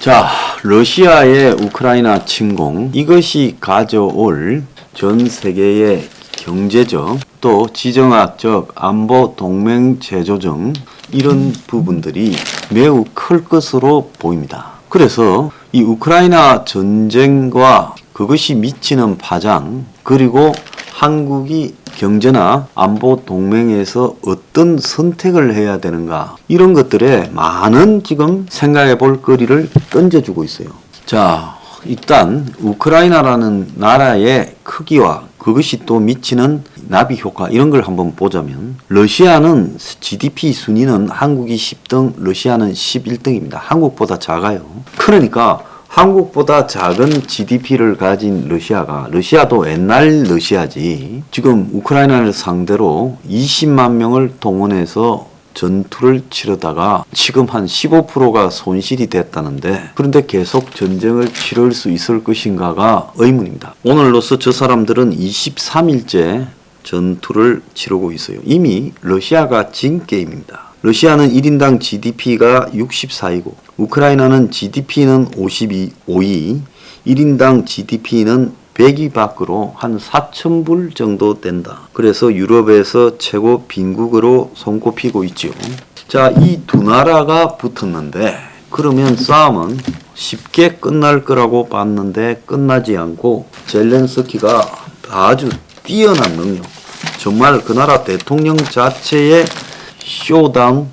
자, 러시아의 우크라이나 침공, 이것이 가져올 전 세계의 경제적 또 지정학적 안보 동맹 제조적 이런 부분들이 매우 클 것으로 보입니다. 그래서 이 우크라이나 전쟁과 그것이 미치는 파장, 그리고 한국이 경제나 안보 동맹에서 어떤 선택을 해야 되는가, 이런 것들에 많은 지금 생각해 볼 거리를 던져주고 있어요. 자, 일단 우크라이나라는 나라의 크기와 그것이 또 미치는 나비 효과, 이런 걸 한번 보자면, 러시아는 GDP 순위는 한국이 10등, 러시아는 11등입니다. 한국보다 작아요. 그러니까 한국보다 작은 GDP를 가진 러시아도 옛날 러시아지, 지금 우크라이나를 상대로 20만 명을 동원해서 전투를 치르다가 지금 한 15%가 손실이 됐다는데, 그런데 계속 전쟁을 치를 수 있을 것인가가 의문입니다. 오늘로서 저 사람들은 23일째 전투를 치르고 있어요. 이미 러시아가 진 게임입니다. 러시아는 1인당 GDP가 64이고 우크라이나는 GDP는 55위, 1인당 GDP는 100위 밖으로 한 4,000불 정도 된다. 그래서 유럽에서 최고 빈국으로 손꼽히고 있죠. 자, 이 두 나라가 붙었는데, 그러면 싸움은 쉽게 끝날 거라고 봤는데 끝나지 않고, 젤렌스키가 아주 뛰어난 능력, 정말 그 나라 대통령 자체의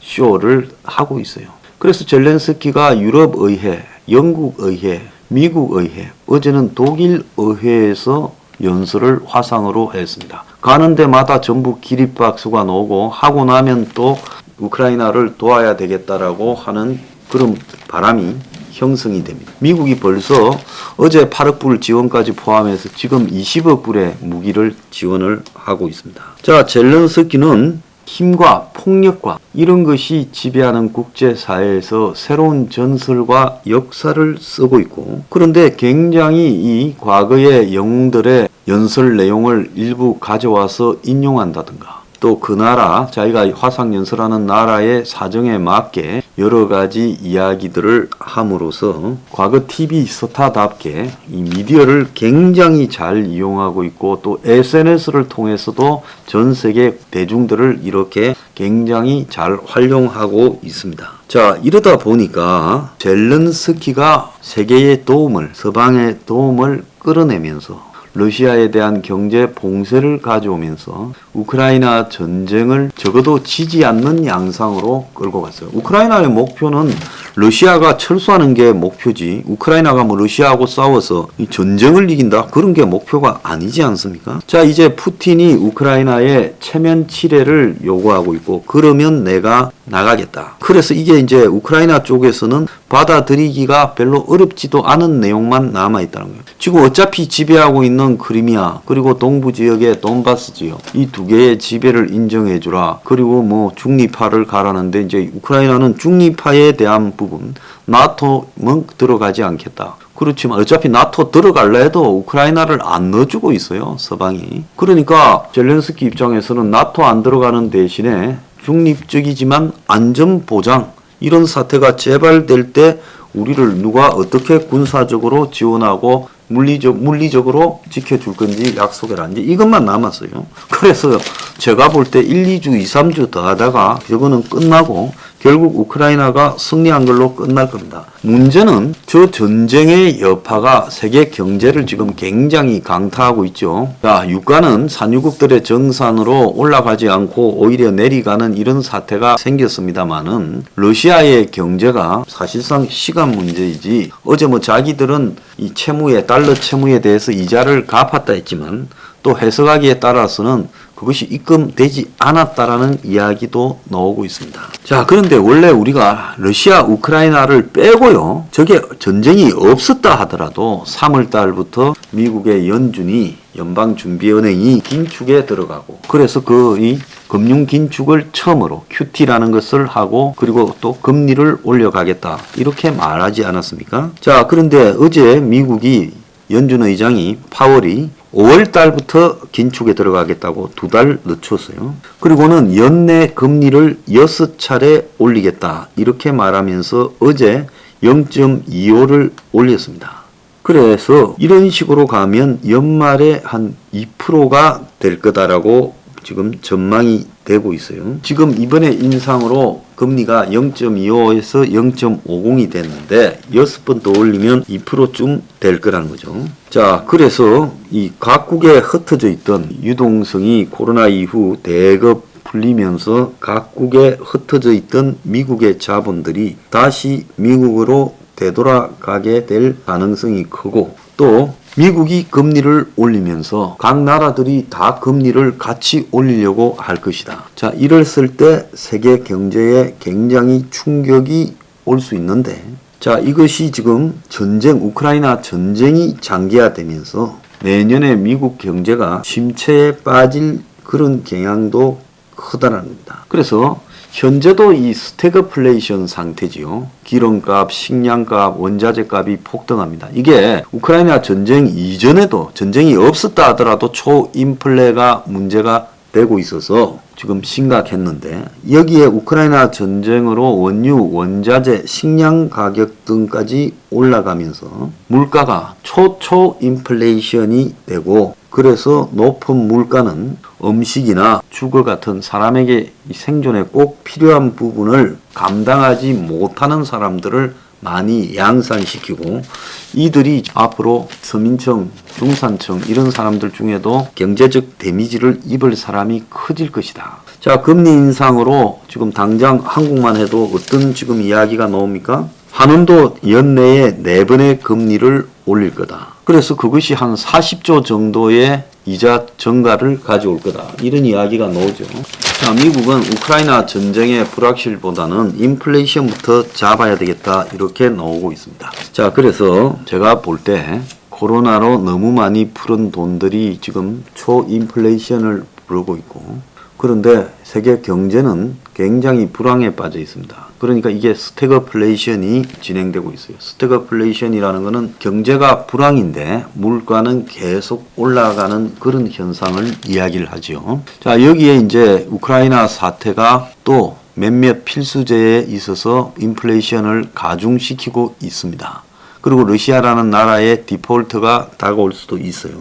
쇼를 하고 있어요. 그래서 젤렌스키가 유럽의회, 영국의회, 미국의회, 어제는 독일의회에서 연설을 화상으로 했습니다. 가는 데마다 전부 기립박수가 나오고, 하고 나면 또 우크라이나를 도와야 되겠다라고 하는 그런 바람이 형성이 됩니다. 미국이 벌써 어제 8억 불 지원까지 포함해서 지금 20억 불의 무기를 지원을 하고 있습니다. 자, 젤렌스키는 힘과 폭력과 이런 것이 지배하는 국제사회에서 새로운 전설과 역사를 쓰고 있고, 그런데 굉장히 이 과거의 영웅들의 연설 내용을 일부 가져와서 인용한다든가, 또 그 나라, 자기가 화상 연설하는 나라의 사정에 맞게 여러 가지 이야기들을 함으로써 과거 TV 스타답게 이 미디어를 굉장히 잘 이용하고 있고, 또 SNS를 통해서도 전 세계 대중들을 이렇게 굉장히 잘 활용하고 있습니다. 자, 이러다 보니까 젤렌스키가 세계의 도움을, 서방의 도움을 끌어내면서 러시아에 대한 경제 봉쇄를 가져오면서 우크라이나 전쟁을 적어도 지지 않는 양상으로 끌고 갔어요. 우크라이나의 목표는 러시아가 철수하는 게 목표지, 우크라이나가 뭐 러시아하고 싸워서 이 전쟁을 이긴다, 그런 게 목표가 아니지 않습니까? 자, 이제 푸틴이 우크라이나에 체면 치레를 요구하고 있고, 그러면 내가 나가겠다. 그래서 이게 이제 우크라이나 쪽에서는 받아들이기가 별로 어렵지도 않은 내용만 남아있다는 거예요. 지금 어차피 지배하고 있는 크리미아, 그리고 동부 지역의 돈바스 지역, 이 두 개의 지배를 인정해주라. 그리고 뭐 중립화를 가라는데, 이제 우크라이나는 중립화에 대한 부분, 나토는 들어가지 않겠다. 그렇지만 어차피 나토 들어갈라 해도 우크라이나를 안 넣어주고 있어요, 서방이. 그러니까 젤렌스키 입장에서는 나토 안 들어가는 대신에 중립적이지만 안전보장, 이런 사태가 재발될 때 우리를 누가 어떻게 군사적으로 지원하고 물리적으로 지켜줄 건지 약속해라. 이제 이것만 남았어요. 그래서 제가 볼 때 1, 2주, 2, 3주 더 하다가 저거는 끝나고 결국 우크라이나가 승리한 걸로 끝날 겁니다. 문제는 저 전쟁의 여파가 세계 경제를 지금 굉장히 강타하고 있죠. 자, 유가는 산유국들의 정산으로 올라가지 않고 오히려 내려가는 이런 사태가 생겼습니다만은, 러시아의 경제가 사실상 시간 문제이지, 어제 뭐 자기들은 이 채무에, 달러 채무에 대해서 이자를 갚았다 했지만, 또 해석하기에 따라서는 그것이 입금되지 않았다라는 이야기도 나오고 있습니다. 자, 그런데 원래 우리가 러시아, 우크라이나를 빼고요, 저게 전쟁이 없었다 하더라도 3월 달부터 미국의 연준이, 연방준비은행이 긴축에 들어가고, 그래서 이 금융 긴축을 처음으로 QT라는 것을 하고, 그리고 또 금리를 올려가겠다, 이렇게 말하지 않았습니까? 자, 그런데 어제 미국이 연준 의장이 파월이 5월 달부터 긴축에 들어가겠다고 2달 늦췄어요. 그리고는 연내 금리를 6차례 올리겠다, 이렇게 말하면서 어제 0.25를 올렸습니다. 그래서 이런 식으로 가면 연말에 한 2%가 될 거다라고 지금 전망이 되고 있어요. 지금 이번에 인상으로 금리가 0.25에서 0.50이 됐는데 6번 더 올리면 2%쯤 될 거라는 거죠. 자, 그래서 이 각국에 흩어져 있던 유동성이 코로나 이후 대거 풀리면서 각국에 흩어져 있던 미국의 자본들이 다시 미국으로 되돌아가게 될 가능성이 크고, 또 미국이 금리를 올리면서 각 나라들이 다 금리를 같이 올리려고 할 것이다. 자, 이랬을 때 세계 경제에 굉장히 충격이 올 수 있는데, 자, 이것이 지금 우크라이나 전쟁이 장기화되면서 내년에 미국 경제가 침체에 빠질 그런 경향도 크다는 겁니다. 그래서 현재도 이 스태그플레이션 상태지요. 기름값, 식량값, 원자재 값이 폭등합니다. 이게 우크라이나 전쟁 이전에도 전쟁이 없었다 하더라도 초인플레가 문제가 되고 있어서 지금 심각했는데, 여기에 우크라이나 전쟁으로 원유, 원자재, 식량 가격 등까지 올라가면서 물가가 초인플레이션이 되고, 그래서 높은 물가는 음식이나 주거 같은 사람에게 생존에 꼭 필요한 부분을 감당하지 못하는 사람들을 많이 양산시키고, 이들이 앞으로 서민층, 중산층 이런 사람들 중에도 경제적 데미지를 입을 사람이 커질 것이다. 자, 금리 인상으로 지금 당장 한국만 해도 어떤 지금 이야기가 나옵니까? 한원도 연내에 4번의 금리를 올릴 거다. 그래서 그것이 한 40조 정도의 이자 증가를 가져올 거다. 이런 이야기가 나오죠. 자, 미국은 우크라이나 전쟁의 불확실보다는 인플레이션부터 잡아야 되겠다. 이렇게 나오고 있습니다. 자, 그래서 제가 볼 때 코로나로 너무 많이 풀은 돈들이 지금 초인플레이션을 부르고 있고, 그런데 세계 경제는 굉장히 불황에 빠져 있습니다. 그러니까 이게 스태그플레이션이 진행되고 있어요. 스태그플레이션이라는 것은 경제가 불황인데 물가는 계속 올라가는 그런 현상을 이야기를 하죠. 자, 여기에 이제 우크라이나 사태가 또 몇몇 필수재에 있어서 인플레이션을 가중시키고 있습니다. 그리고 러시아라는 나라의 디폴트가 다가올 수도 있어요.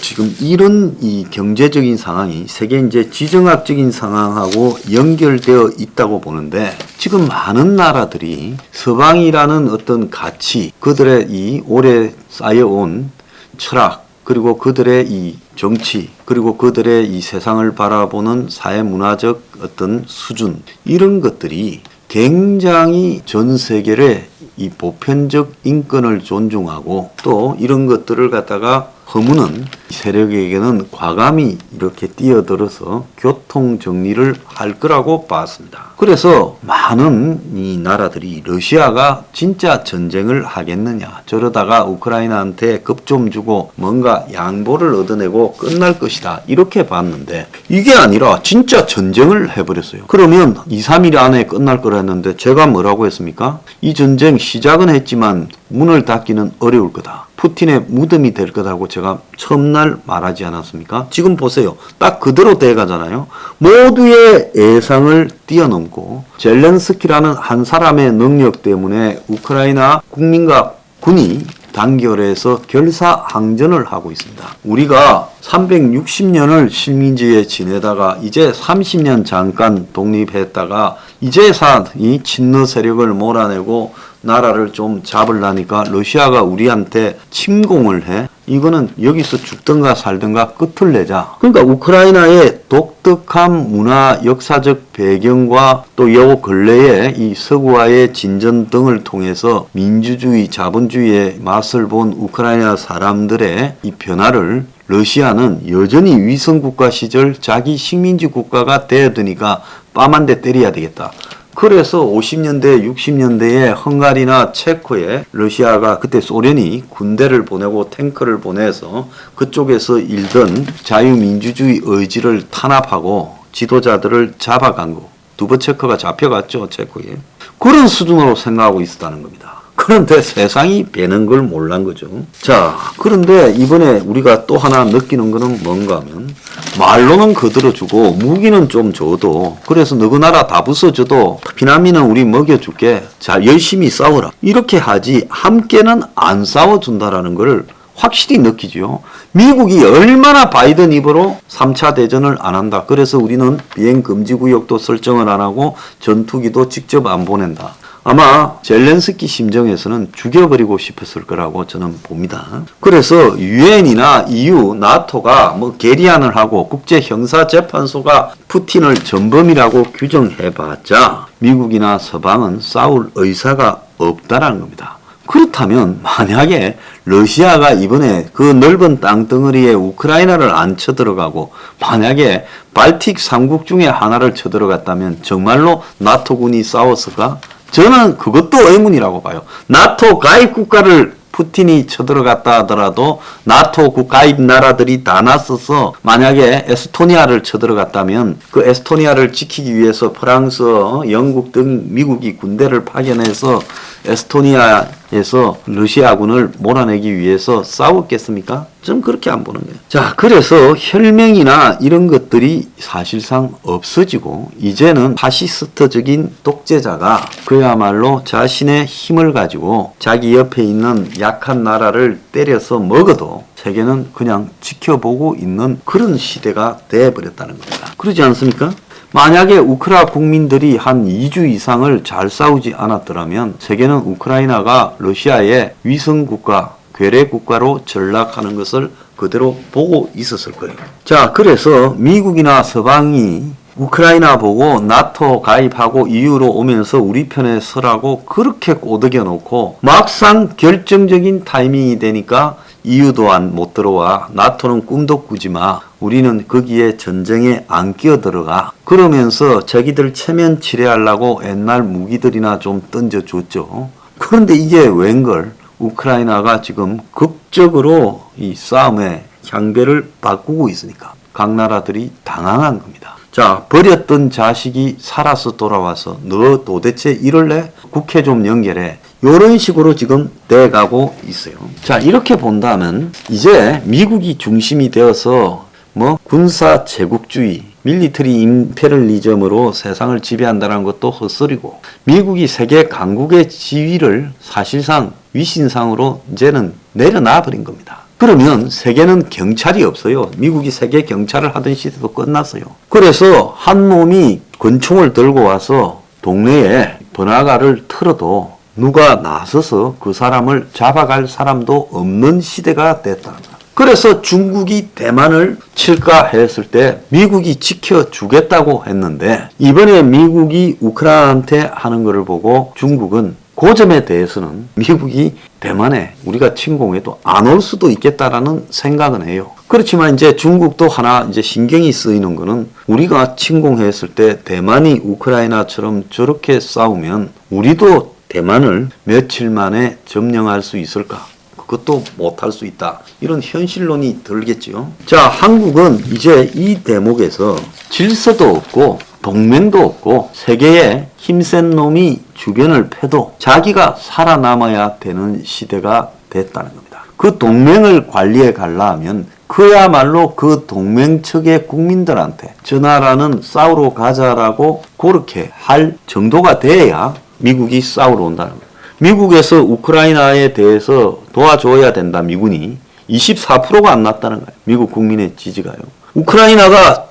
지금 이런 이 경제적인 상황이 세계 이제 지정학적인 상황하고 연결되어 있다고 보는데, 지금 많은 나라들이 서방이라는 어떤 가치, 그들의 이 오래 쌓여온 철학, 그리고 그들의 이 정치, 그리고 그들의 이 세상을 바라보는 사회문화적 어떤 수준, 이런 것들이 굉장히 전 세계의 이 보편적 인권을 존중하고, 또 이런 것들을 갖다가 허무는 세력에게는 과감히 이렇게 뛰어들어서 교통 정리를 할 거라고 봤습니다. 그래서 많은 이 나라들이 러시아가 진짜 전쟁을 하겠느냐, 저러다가 우크라이나한테 겁 좀 주고 뭔가 양보를 얻어내고 끝날 것이다, 이렇게 봤는데 이게 아니라 진짜 전쟁을 해버렸어요. 그러면 2, 3일 안에 끝날 거라 했는데 제가 뭐라고 했습니까? 이 전쟁 시작은 했지만 문을 닫기는 어려울 거다. 푸틴의 무덤이 될 거다고 제가 처음날 말하지 않았습니까? 지금 보세요. 딱 그대로 돼가잖아요. 모두의 예상을 뛰어넘고 젤렌스키라는 한 사람의 능력 때문에 우크라이나 국민과 군이 단결해서 결사항전을 하고 있습니다. 우리가 360년을 식민지에 지내다가 이제 30년 잠깐 독립했다가 이제서 이 친러 세력을 몰아내고 나라를 좀 잡으려니까 러시아가 우리한테 침공을 해. 이거는 여기서 죽든가 살든가 끝을 내자. 그러니까 우크라이나의 독특한 문화 역사적 배경과 또 요 근래에 이 서구와의 진전 등을 통해서 민주주의, 자본주의의 맛을 본 우크라이나 사람들의 이 변화를 러시아는 여전히 위성국가 시절 자기 식민지 국가가 되어드니까 뺨 한 대 때려야 되겠다. 그래서 50년대, 60년대에 헝가리나 체코에 러시아가, 그때 소련이 군대를 보내고 탱크를 보내서 그쪽에서 일던 자유민주주의 의지를 탄압하고 지도자들을 잡아간 거. 두버체크가 잡혀갔죠, 체코에. 그런 수준으로 생각하고 있었다는 겁니다. 그런데 세상이 배는 걸 몰란 거죠. 자, 그런데 이번에 우리가 또 하나 느끼는 거는 뭔가 하면 말로는 거들어주고 무기는 좀 줘도 그래서 너희 나라 다 부숴줘도 피난민은 우리 먹여줄게. 자, 열심히 싸워라. 이렇게 하지 함께는 안 싸워준다라는 걸 확실히 느끼죠. 미국이 얼마나 바이든 입으로 3차 대전을 안 한다. 그래서 우리는 비행 금지 구역도 설정을 안 하고 전투기도 직접 안 보낸다. 아마 젤렌스키 심정에서는 죽여버리고 싶었을 거라고 저는 봅니다. 그래서 유엔이나 EU, 나토가 뭐 계리안을 하고 국제형사재판소가 푸틴을 전범이라고 규정해봤자 미국이나 서방은 싸울 의사가 없다라는 겁니다. 그렇다면 만약에 러시아가 이번에 그 넓은 땅덩어리에 우크라이나를 안 쳐들어가고 만약에 발틱 3국 중에 하나를 쳐들어갔다면 정말로 나토군이 싸웠을까? 저는 그것도 의문이라고 봐요. 나토 가입 국가를 푸틴이 쳐들어갔다 하더라도 나토 가입 나라들이 다 나서서 만약에 에스토니아를 쳐들어갔다면 그 에스토니아를 지키기 위해서 프랑스, 영국 등 미국이 군대를 파견해서 에스토니아에서 러시아군을 몰아내기 위해서 싸웠겠습니까? 좀 그렇게 안 보는 거예요. 자, 그래서 혈맹이나 이런 것들이 사실상 없어지고 이제는 파시스트적인 독재자가 그야말로 자신의 힘을 가지고 자기 옆에 있는 약한 나라를 때려서 먹어도 세계는 그냥 지켜보고 있는 그런 시대가 돼버렸다는 겁니다. 그러지 않습니까? 만약에 우크라 국민들이 한 2주 이상을 잘 싸우지 않았더라면 세계는 우크라이나가 러시아의 위성국가, 괴뢰국가로 전락하는 것을 그대로 보고 있었을 거예요. 자, 그래서 미국이나 서방이 우크라이나 보고 나토 가입하고 EU로 오면서 우리 편에 서라고 그렇게 꼬드겨 놓고 막상 결정적인 타이밍이 되니까 EU도 못 들어와. 나토는 꿈도 꾸지 마. 우리는 거기에 전쟁에 안 끼어들어가. 그러면서 자기들 체면 치레하려고 옛날 무기들이나 좀 던져줬죠. 그런데 이게 웬걸? 우크라이나가 지금 극적으로 이 싸움의 향배를 바꾸고 있으니까 각 나라들이 당황한 겁니다. 자, 버렸던 자식이 살아서 돌아와서 너 도대체 이럴래? 국회 좀 연결해. 이런 식으로 지금 돼가고 있어요. 자, 이렇게 본다면 이제 미국이 중심이 되어서 뭐 군사 제국주의, 밀리터리 임페럴리즘으로 세상을 지배한다는 것도 헛소리고 미국이 세계 강국의 지위를 사실상 위신상으로 이제는 내려놔 버린 겁니다. 그러면 세계는 경찰이 없어요. 미국이 세계 경찰을 하던 시대도 끝났어요. 그래서 한 놈이 권총을 들고 와서 동네에 번화가를 틀어도 누가 나서서 그 사람을 잡아갈 사람도 없는 시대가 됐다는 거야. 그래서 중국이 대만을 칠까 했을 때 미국이 지켜주겠다고 했는데 이번에 미국이 우크라이나한테 하는 것을 보고 중국은 그 점에 대해서는 미국이 대만에 우리가 침공해도 안 올 수도 있겠다라는 생각은 해요. 그렇지만 이제 중국도 하나 이제 신경이 쓰이는 거는 우리가 침공했을 때 대만이 우크라이나처럼 저렇게 싸우면 우리도 대만을 며칠 만에 점령할 수 있을까? 그것도 못할 수 있다. 이런 현실론이 들겠지요. 자, 한국은 이제 이 대목에서 질서도 없고 동맹도 없고 세계에 힘센 놈이 주변을 패도 자기가 살아남아야 되는 시대가 됐다는 겁니다. 그 동맹을 관리해 가려면 그야말로 그 동맹 측의 국민들한테 저 나라는 싸우러 가자라고 그렇게 할 정도가 돼야 미국이 싸우러 온다는 거예요. 미국에서 우크라이나에 대해서 도와줘야 된다. 미군이 24%가 안 났다는 거예요. 미국 국민의 지지가요.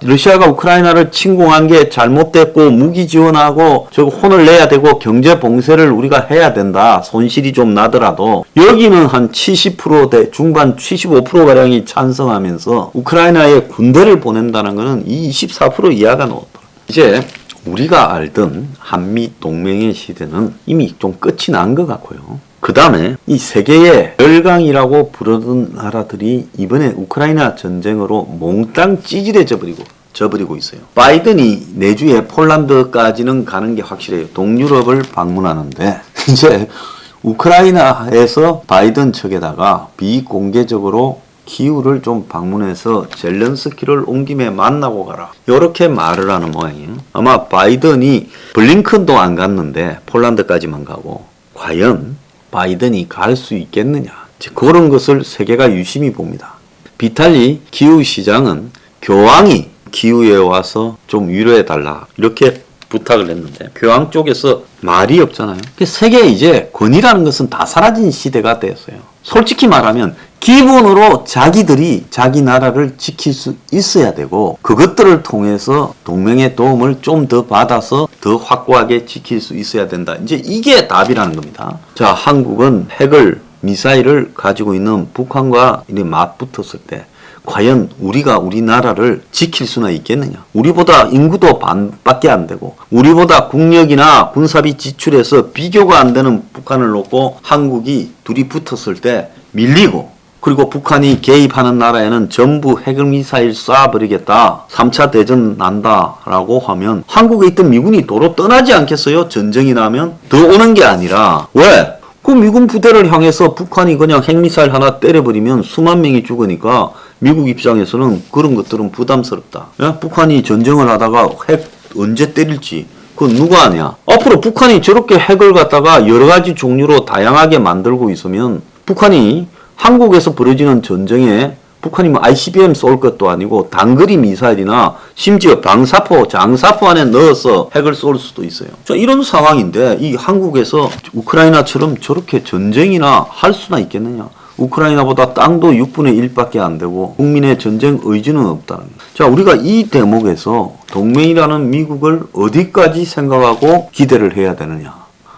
러시아가 우크라이나를 침공한 게 잘못됐고 무기 지원하고 저거 혼을 내야 되고 경제 봉쇄를 우리가 해야 된다. 손실이 좀 나더라도 여기는 한 70%대 중반 75%가량이 찬성하면서 우크라이나에 군대를 보낸다는 거는 이 24% 이하가 나왔다. 이제 우리가 알던 한미 동맹의 시대는 이미 좀 끝이 난 것 같고요. 그 다음에 이 세계의 열강이라고 부르던 나라들이 이번에 우크라이나 전쟁으로 몽땅 찌질해져 버리고 있어요. 바이든이 내주에 폴란드까지는 가는 게 확실해요. 동유럽을 방문하는데 이제 우크라이나에서 바이든 측에다가 비공개적으로 기후를 좀 방문해서 젤렌스키를 온 김에 만나고 가라. 이렇게 말을 하는 모양이에요. 아마 바이든이 블링컨도 안 갔는데 폴란드까지만 가고 과연 바이든이 갈 수 있겠느냐. 그런 것을 세계가 유심히 봅니다. 비탈리 기후 시장은 교황이 기후에 와서 좀 위로해달라 이렇게 부탁을 했는데 교황 쪽에서 말이 없잖아요. 세계에 이제 권위라는 것은 다 사라진 시대가 되었어요. 솔직히 말하면 기본으로 자기들이 자기 나라를 지킬 수 있어야 되고 그것들을 통해서 동맹의 도움을 좀 더 받아서 더 확고하게 지킬 수 있어야 된다. 이제 이게 답이라는 겁니다. 자, 한국은 핵을 미사일을 가지고 있는 북한과 맞붙었을 때 과연 우리가 우리나라를 지킬 수나 있겠느냐? 우리보다 인구도 반밖에 안 되고 우리보다 국력이나 군사비 지출에서 비교가 안 되는 북한을 놓고 한국이 둘이 붙었을 때 밀리고 그리고 북한이 개입하는 나라에는 전부 핵미사일 쏴버리겠다. 3차 대전 난다라고 하면 한국에 있던 미군이 도로 떠나지 않겠어요? 전쟁이 나면? 더 오는 게 아니라 왜? 그 미군 부대를 향해서 북한이 그냥 핵미사일 하나 때려버리면 수만 명이 죽으니까 미국 입장에서는 그런 것들은 부담스럽다. 야? 북한이 전쟁을 하다가 핵 언제 때릴지 그건 누가 아냐? 앞으로 북한이 저렇게 핵을 갖다가 여러 가지 종류로 다양하게 만들고 있으면 북한이 한국에서 벌어지는 전쟁에 북한이 뭐 ICBM 쏠 것도 아니고 단거리 미사일이나 심지어 방사포, 장사포 안에 넣어서 핵을 쏠 수도 있어요. 자, 이런 상황인데 이 한국에서 우크라이나처럼 저렇게 전쟁이나 할 수나 있겠느냐? 우크라이나보다 땅도 6분의 1밖에 안 되고 국민의 전쟁 의지는 없다는 거예요. 자, 우리가 이 대목에서 동맹이라는 미국을 어디까지 생각하고 기대를 해야 되느냐?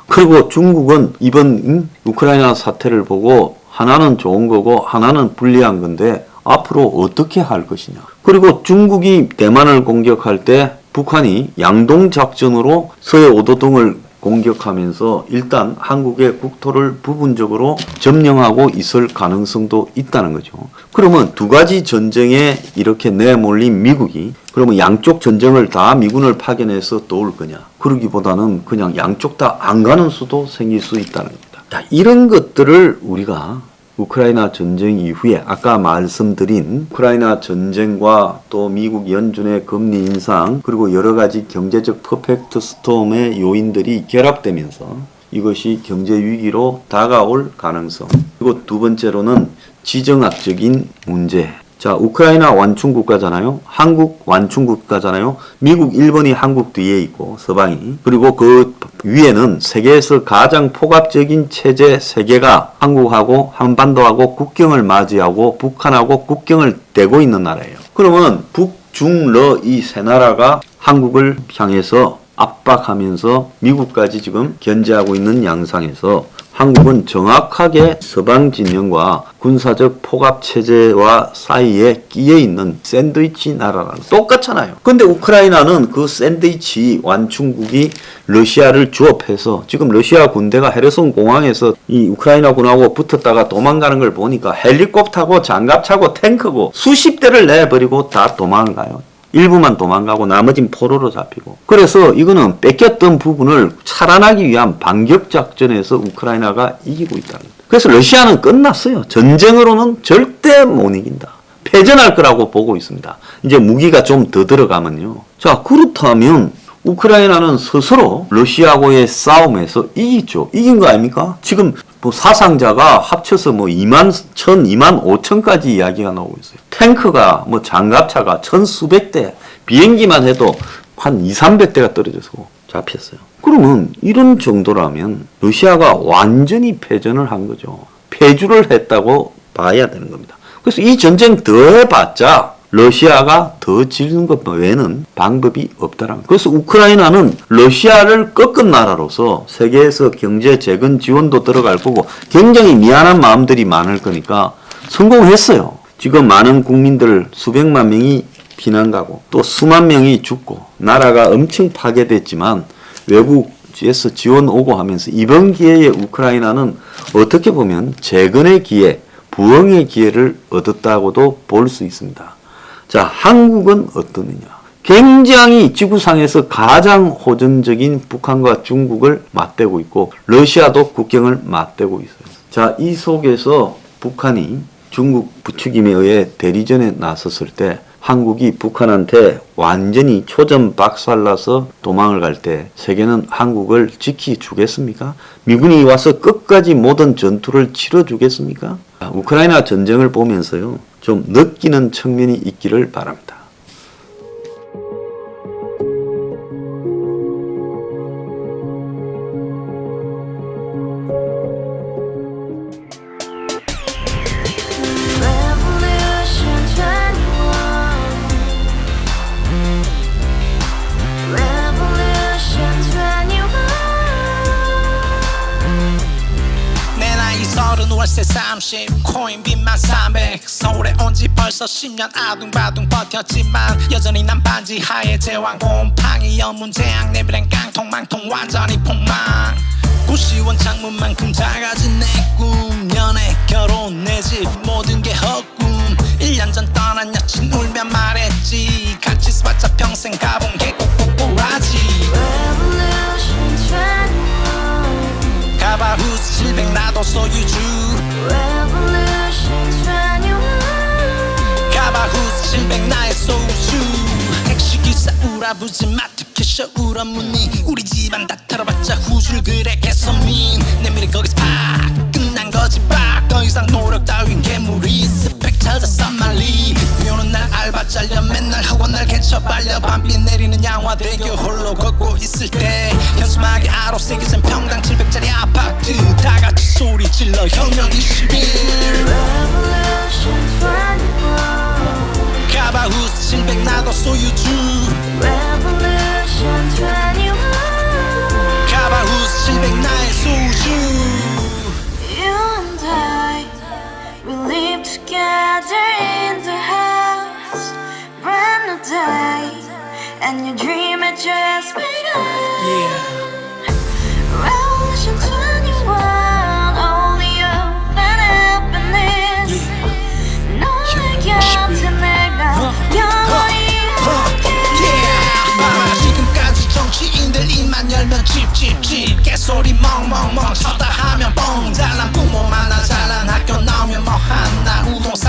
그리고 중국은 이번 우크라이나 사태를 보고 하나는 좋은 거고 하나는 불리한 건데 앞으로 어떻게 할 것이냐. 그리고 중국이 대만을 공격할 때 북한이 양동작전으로 서해 오도등을 공격하면서 일단 한국의 국토를 부분적으로 점령하고 있을 가능성도 있다는 거죠. 그러면 두 가지 전쟁에 이렇게 내몰린 미국이 그러면 양쪽 전쟁을 다 미군을 파견해서 도울 거냐. 그러기보다는 그냥 양쪽 다 안 가는 수도 생길 수 있다는 겁니다. 자, 이런 것들을 우리가 우크라이나 전쟁 이후에 아까 말씀드린 우크라이나 전쟁과 또 미국 연준의 금리 인상 그리고 여러 가지 경제적 퍼펙트 스톰의 요인들이 결합되면서 이것이 경제 위기로 다가올 가능성 그리고 두 번째로는 지정학적인 문제. 자, 우크라이나 완충 국가잖아요. 한국 완충 국가잖아요. 미국, 일본이 한국 뒤에 있고 서방이. 그리고 그 위에는 세계에서 가장 포갑적인 체제 세계가 한국하고 한반도하고 국경을 맞이하고 북한하고 국경을 대고 있는 나라예요. 그러면 북, 중, 러 이 세 나라가 한국을 향해서 압박하면서 미국까지 지금 견제하고 있는 양상에서 한국은 정확하게 서방 진영과 군사적 포갑체제와 사이에 끼어있는 샌드위치 나라라는 똑같잖아요. 근데 우크라이나는 그 샌드위치 완충국이 러시아를 주업해서 지금 러시아 군대가 헤르손 공항에서 이 우크라이나 군하고 붙었다가 도망가는 걸 보니까 헬리콥터고 장갑차고 탱크고 수십 대를 내버리고 다 도망을 가요. 일부만 도망가고 나머진 포로로 잡히고. 그래서 이거는 뺏겼던 부분을 차단하기 위한 반격작전에서 우크라이나가 이기고 있다는 거예요. 그래서 러시아는 끝났어요. 전쟁으로는 절대 못 이긴다. 패전할 거라고 보고 있습니다. 이제 무기가 좀 더 들어가면요. 자, 그렇다면 우크라이나는 스스로 러시아하고의 싸움에서 이기죠. 이긴 거 아닙니까? 지금 뭐 사상자가 합쳐서 뭐 2만 5천까지 이야기가 나오고 있어요. 탱크가 뭐 장갑차가 천수백 대, 비행기만 해도 한 2,300대가 떨어져서 잡혔어요. 그러면 이런 정도라면 러시아가 완전히 패전을 한 거죠. 패주를 했다고 봐야 되는 겁니다. 그래서 이 전쟁 더 해봤자 러시아가 더 지는 것 외에는 방법이 없다라는 거예요. 그래서 우크라이나는 러시아를 꺾은 나라로서 세계에서 경제 재건 지원도 들어갈 거고 굉장히 미안한 마음들이 많을 거니까 성공했어요. 지금 많은 국민들 수백만 명이 피난 가고 또 수만 명이 죽고 나라가 엄청 파괴됐지만 외국에서 지원 오고 하면서 이번 기회에 우크라이나는 어떻게 보면 재건의 기회, 부흥의 기회를 얻었다고도 볼 수 있습니다. 자, 한국은 어떠느냐? 굉장히 지구상에서 가장 호전적인 북한과 중국을 맞대고 있고 러시아도 국경을 맞대고 있어요. 자, 이 속에서 북한이 중국 부추김에 의해 대리전에 나섰을 때 한국이 북한한테 완전히 초전 박살나서 도망을 갈 때 세계는 한국을 지켜주겠습니까? 미군이 와서 끝까지 모든 전투를 치러주겠습니까? 우크라이나 전쟁을 보면서요, 좀 느끼는 측면이 있기를 바랍니다. 월세 30 코인빚만 300 서울에 온지 벌써 10년 아둥바둥 버텼지만 여전히 난 반지 하에 제왕 곰팡이 연문제약 내 미래는 깡통망통 완전히 폭망 고시원 창문만큼 작아진 내 꿈 연애 결혼 내 집 모든 게 헛꿈 1년 전 떠난 여친 울며 말했지 같이 써봤자 평생 가본 게 꼭꼭꼭하지 가바후스 700 나도 소유주 가바후스 700 나의 소유주 택시기사 우라부지 마트 캐셔 울어문니 우리 집안 다 털어봤자 후줄 그래 개선민 내 미래 거기서 팍 끝난 거지 팍더 이상 노력 따윈 괴물이 스펙 찾아서 말리 비오는 날 알바 잘려 맨날 학원 날 개쳐 빨려 밤비 내리는 양화대교 홀로 걷고 있을 때 현수막에 아로 새겨진 평당 700짜리 아파트 다같이 소리 질러 혁명 21 가바후스 700 나도 소유주 가바후스 700 나의 소유주 You and I, we live together in the house brand new day and your dream had just begun Revolution 21 only hope and happiness 너의 곁에 내가 영원히 지금까지 정치인들 입만 열면 찝찝찝 개소리 멍멍멍 쳐다 하면 뻥 잘난 부모 만나 잘난 학교 나오면 뭐 하나 우동사